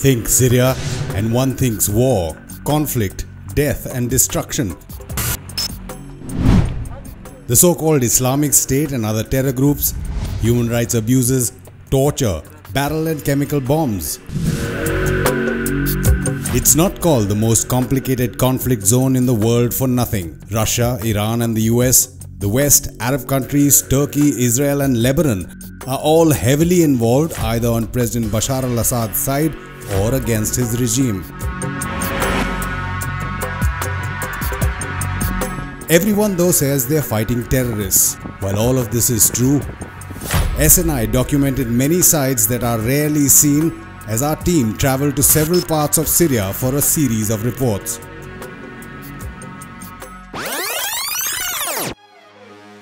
Think Syria and one thinks war, conflict, death and destruction. The so-called Islamic State and other terror groups, human rights abuses, torture, barrel and chemical bombs. It's not called the most complicated conflict zone in the world for nothing. Russia, Iran and the US, the West, Arab countries, Turkey, Israel and Lebanon are all heavily involved either on President Bashar al-Assad's side or against his regime. Everyone though says they are fighting terrorists. While all of this is true, SNI documented many sites that are rarely seen as our team travelled to several parts of Syria for a series of reports.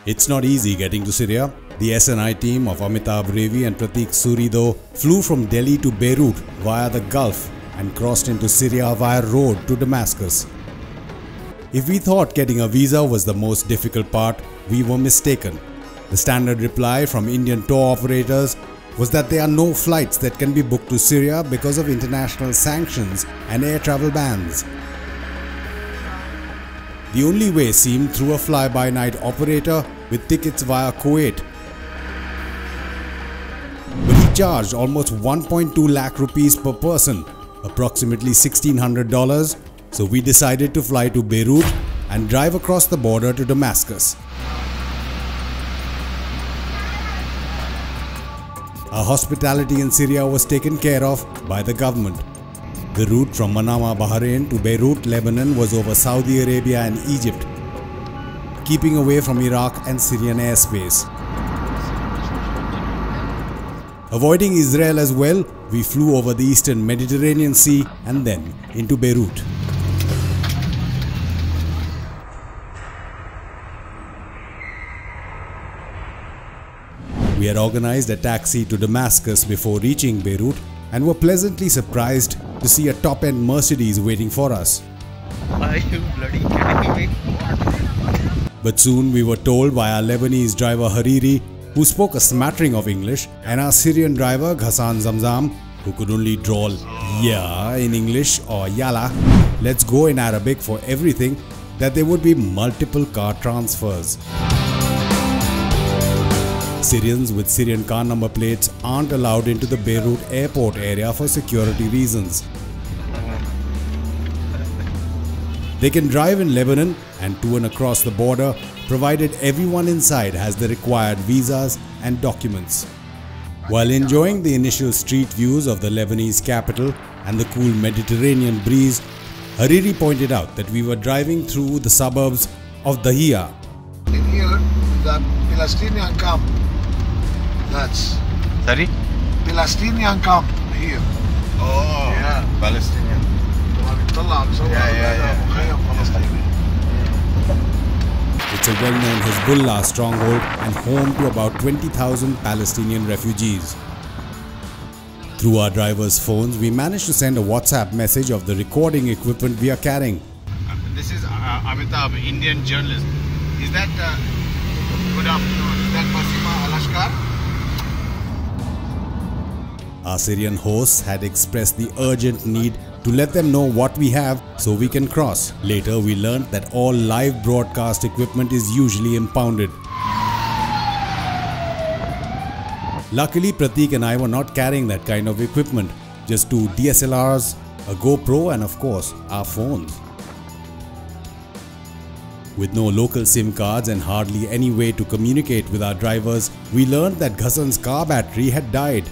It's not easy getting to Syria. The SNI team of Amitabh, Revi and Prateek Suri though flew from Delhi to Beirut via the Gulf and crossed into Syria via road to Damascus. If we thought getting a visa was the most difficult part, we were mistaken. The standard reply from Indian tour operators was that there are no flights that can be booked to Syria because of international sanctions and air travel bans. The only way seemed through a fly-by-night operator with tickets via Kuwait. But he charged almost 1.2 lakh rupees per person, approximately $1,600, so we decided to fly to Beirut and drive across the border to Damascus. Our hospitality in Syria was taken care of by the government. The route from Manama, Bahrain to Beirut, Lebanon was over Saudi Arabia and Egypt, keeping away from Iraq and Syrian airspace. Avoiding Israel as well, we flew over the eastern Mediterranean Sea and then into Beirut. We had organized a taxi to Damascus before reaching Beirut and were pleasantly surprised to see a top-end Mercedes waiting for us. Are you bloody kidding me? But soon we were told by our Lebanese driver Hariri, who spoke a smattering of English, and our Syrian driver Ghassan Zamzam, who could only drawl "yeah" in English or "yalla, let's go" in Arabic for everything, that there would be multiple car transfers. Syrians with Syrian car number plates aren't allowed into the Beirut airport area for security reasons. They can drive in Lebanon and to and across the border, provided everyone inside has the required visas and documents. While enjoying the initial street views of the Lebanese capital and the cool Mediterranean breeze, Hariri pointed out that we were driving through the suburbs of Dahiya. In here, the Palestinian camp. That's Sorry? Palestinian camp here. Oh, yeah, Palestinian. It's a well-known Hezbollah stronghold and home to about 20,000 Palestinian refugees. Through our drivers' phones, we managed to send a WhatsApp message of the recording equipment we are carrying. This is Amitabh, Indian journalist. Is that good afternoon? Is that Masima Alashkar? Our Syrian hosts had expressed the urgent need to let them know what we have so we can cross. Later we learned that all live broadcast equipment is usually impounded. Luckily Prateek and I were not carrying that kind of equipment, just two DSLRs, a GoPro and of course our phones. With no local SIM cards and hardly any way to communicate with our drivers, we learned that Ghassan's car battery had died.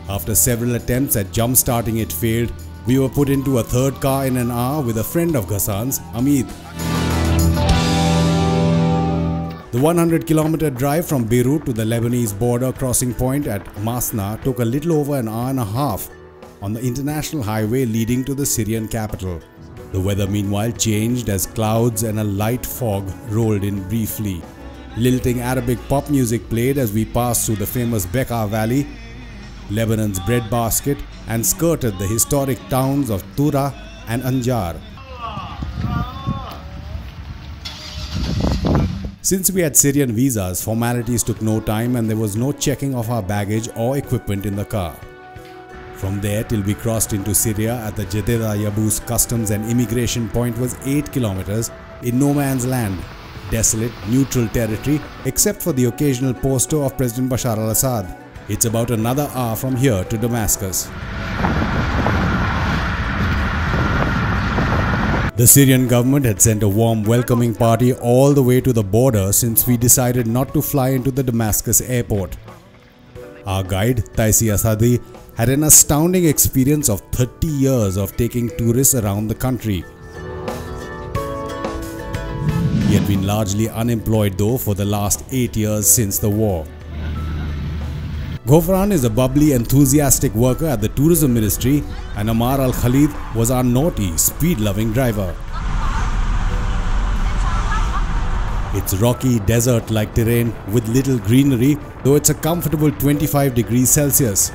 After several attempts at jump-starting it failed, we were put into a third car in an hour with a friend of Ghassan's, Amitabh. The 100-kilometer drive from Beirut to the Lebanese border crossing point at Masna took a little over an hour and a half on the international highway leading to the Syrian capital. The weather meanwhile changed as clouds and a light fog rolled in briefly. Lilting Arabic pop music played as we passed through the famous Bekaa Valley, Lebanon's breadbasket, and skirted the historic towns of Tura and Anjar. Since we had Syrian visas, formalities took no time and there was no checking of our baggage or equipment in the car. From there till we crossed into Syria at the Jeddah Yabus customs and immigration point was 8 kilometers in no man's land, desolate, neutral territory except for the occasional poster of President Bashar al-Assad. It's about another hour from here to Damascus. The Syrian government had sent a warm welcoming party all the way to the border since we decided not to fly into the Damascus airport. Our guide, Taisi Asadi, had an astounding experience of 30 years of taking tourists around the country. He had been largely unemployed though for the last 8 years since the war. Ghofran is a bubbly, enthusiastic worker at the tourism ministry, and Amar Al-Khalid was our naughty, speed-loving driver. It's rocky, desert-like terrain with little greenery, though it's a comfortable 25 degrees Celsius.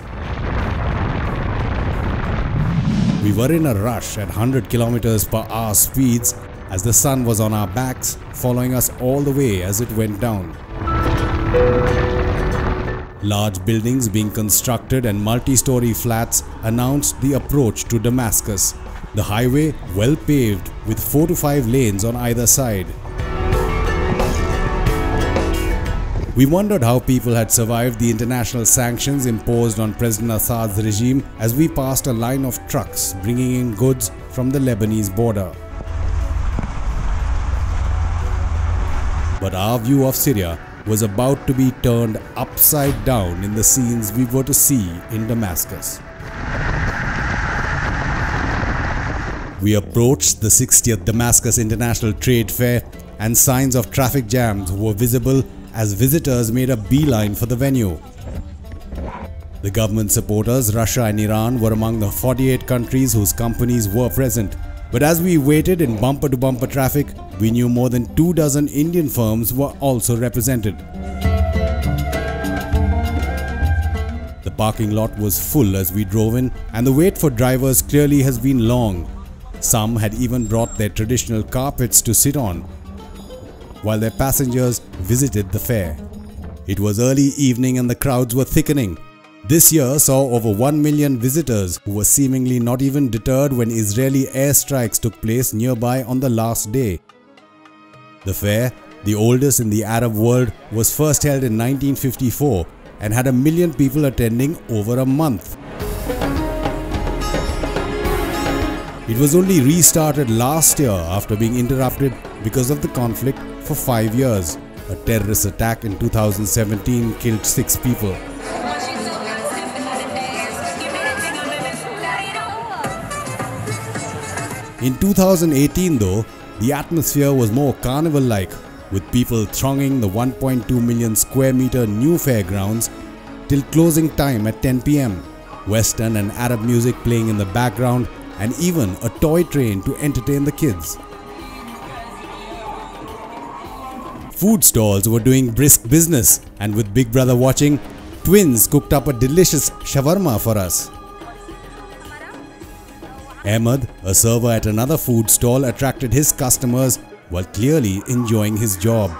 We were in a rush at 100 kilometers per hour speeds as the sun was on our backs, following us all the way as it went down. Large buildings being constructed and multi-story flats announced the approach to Damascus. The highway well paved with 4 to 5 lanes on either side. We wondered how people had survived the international sanctions imposed on President Assad's regime as we passed a line of trucks bringing in goods from the Lebanese border. But our view of Syria was about to be turned upside down in the scenes we were to see in Damascus. We approached the 60th Damascus International Trade Fair, and signs of traffic jams were visible as visitors made a beeline for the venue. The government supporters, Russia and Iran, were among the 48 countries whose companies were present. But as we waited in bumper-to-bumper traffic, we knew more than 24 Indian firms were also represented. The parking lot was full as we drove in, and the wait for drivers clearly has been long. Some had even brought their traditional carpets to sit on, while their passengers visited the fair. It was early evening and the crowds were thickening. This year saw over 1 million visitors who were seemingly not even deterred when Israeli airstrikes took place nearby on the last day. The fair, the oldest in the Arab world, was first held in 1954 and had 1 million people attending over a month. It was only restarted last year after being interrupted because of the conflict for 5 years. A terrorist attack in 2017 killed 6 people. In 2018 though, the atmosphere was more carnival-like, with people thronging the 1.2 million square meter new fairgrounds till closing time at 10 p.m. Western and Arab music playing in the background, and even a toy train to entertain the kids. Food stalls were doing brisk business, and with Big Brother watching, twins cooked up a delicious shawarma for us. Ahmed, a server at another food stall, attracted his customers while clearly enjoying his job.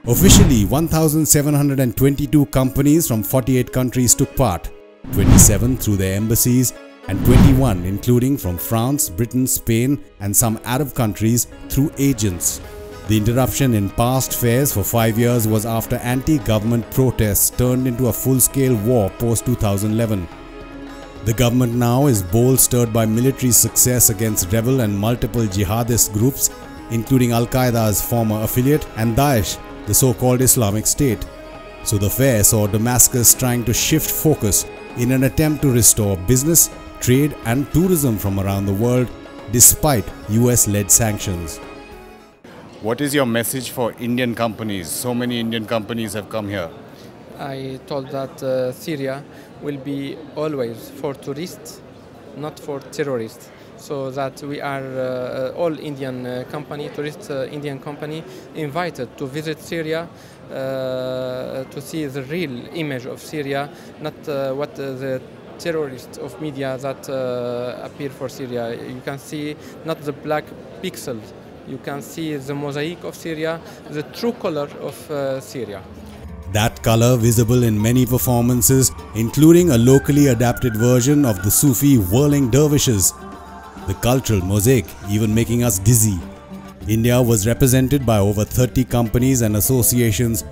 Officially, 1,722 companies from 48 countries took part, 27 through their embassies and 21 including from France, Britain, Spain and some Arab countries through agents. The interruption in past fairs for 5 years was after anti-government protests turned into a full-scale war post-2011. The government now is bolstered by military success against rebel and multiple jihadist groups, including Al-Qaeda's former affiliate and Daesh, the so-called Islamic State. So the fair saw Damascus trying to shift focus in an attempt to restore business, trade and tourism from around the world despite US-led sanctions. What is your message for Indian companies? So many Indian companies have come here. I told that Syria will be always for tourists, not for terrorists. So that we are all Indian company, Indian company, invited to visit Syria to see the real image of Syria, not what the terrorists of media that appear for Syria. You can see not the black pixels. You can see the mosaic of Syria, the true color of Syria. That color visible in many performances, including a locally adapted version of the Sufi whirling dervishes. The cultural mosaic even making us dizzy. India was represented by over 30 companies and associations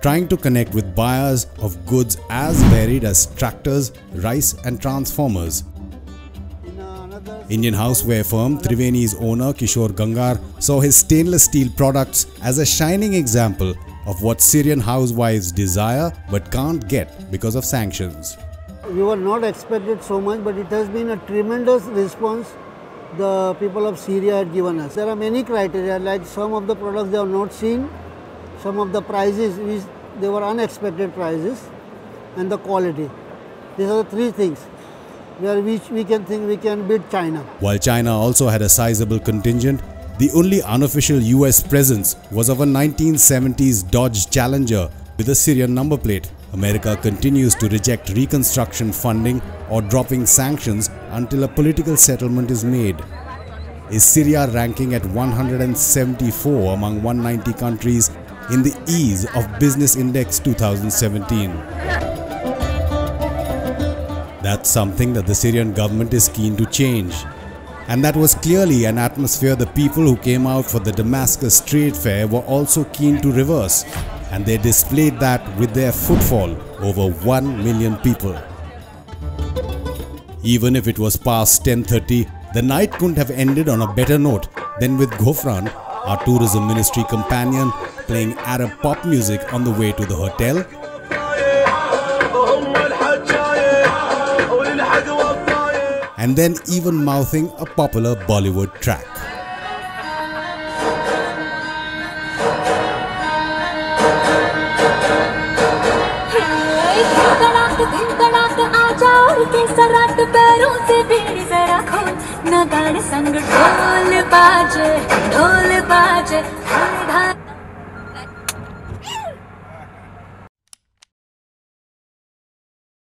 trying to connect with buyers of goods as varied as tractors, rice and transformers. Indian houseware firm Triveni's owner Kishore Gangar saw his stainless steel products as a shining example of what Syrian housewives desire but can't get because of sanctions. We were not expected so much, but it has been a tremendous response the people of Syria had given us. There are many criteria, like some of the products they have not seen, some of the prices, they were unexpected prices, and the quality. These are the three things where we can think we can beat China. While China also had a sizable contingent, the only unofficial US presence was of a 1970s Dodge Challenger with a Syrian number plate. America continues to reject reconstruction funding or dropping sanctions until a political settlement is made. Is Syria ranking at 174 among 190 countries in the Ease of Business Index 2017? That's something that the Syrian government is keen to change. And that was clearly an atmosphere the people who came out for the Damascus trade fair were also keen to reverse. And they displayed that with their footfall, over 1 million people. Even if it was past 10:30, the night couldn't have ended on a better note than with Ghofran, our tourism ministry companion, playing Arab pop music on the way to the hotel, and then even mouthing a popular Bollywood track. पैरों से बेड़ी जरा खोल न गाने संग ढोल बाजे ढोल